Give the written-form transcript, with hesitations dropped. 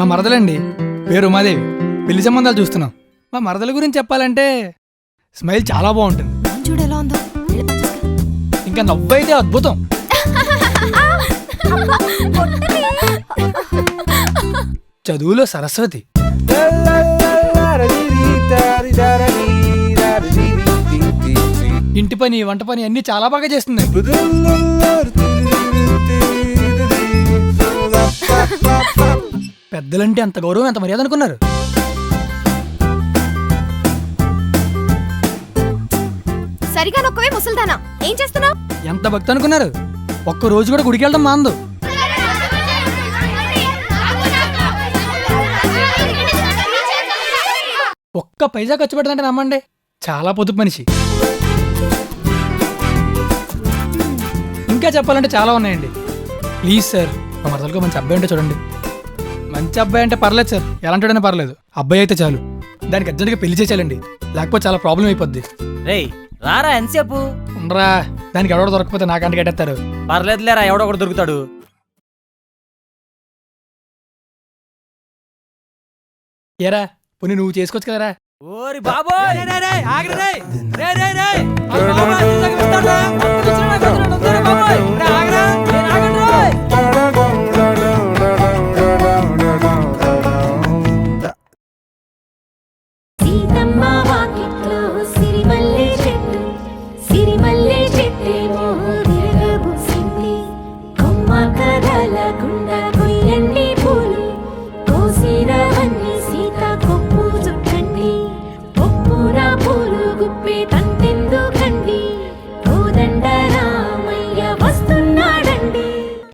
మా మరదలండి, పేరు ఉమాదేవి. పెళ్లి సంబంధాలు చూస్తున్నాం. మా మరదల గురించి చెప్పాలంటే స్మైల్ చాలా బాగుంటుంది, చూడు ఎలా ఉందో. ఇంకా నవ్వు అయితే అద్భుతం. చదువులో సరస్వతి. ఇంటి పని వంట పని అన్ని చాలా బాగా చేస్తుంది. పెద్దలంటే అంత గౌరవం, ఎంత మర్యాద అనుకున్నారు. సరిగా నొక్కవే ముసల్దానా, ఏం చేస్తున్నావు? ఎంత భక్తి అనుకున్నారు. ఒక్క రోజు కూడా గుడికి వెళ్ళడం మాందు. ఒక్క పైసా ఖర్చు పెట్టదంటే నమ్మండి, చాలా పొదుపు మనిషి. ఇంకా చెప్పాలంటే చాలా ఉన్నాయండి. ప్లీజ్ సార్, మా మరదలకు మంచి అబ్బాయి ఉంటే చూడండి. మంచి అబ్బాయి అంటే పర్లేదు సార్, ఎలాంటిడైనా పర్లేదు, అబ్బాయి అయితే చాలు. దానికి అర్జెంట్గా పెళ్లి చేయాలండి, లేకపోతే చాలా ప్రాబ్లం అయిపోద్ది. రేయ్ రారా, ఎంతసేపు ఉండరా, దానికి ఎవడో దొరకపోతే నాకంటే కట్టేస్తారు. పర్లేదులేరా, ఎవడో ఒకటి దొరుకుతాడు. ఏరా పోనీ నువ్వు చేసుకోవచ్చు కదరా. ఓరి బాబోయ్, ఆగరే.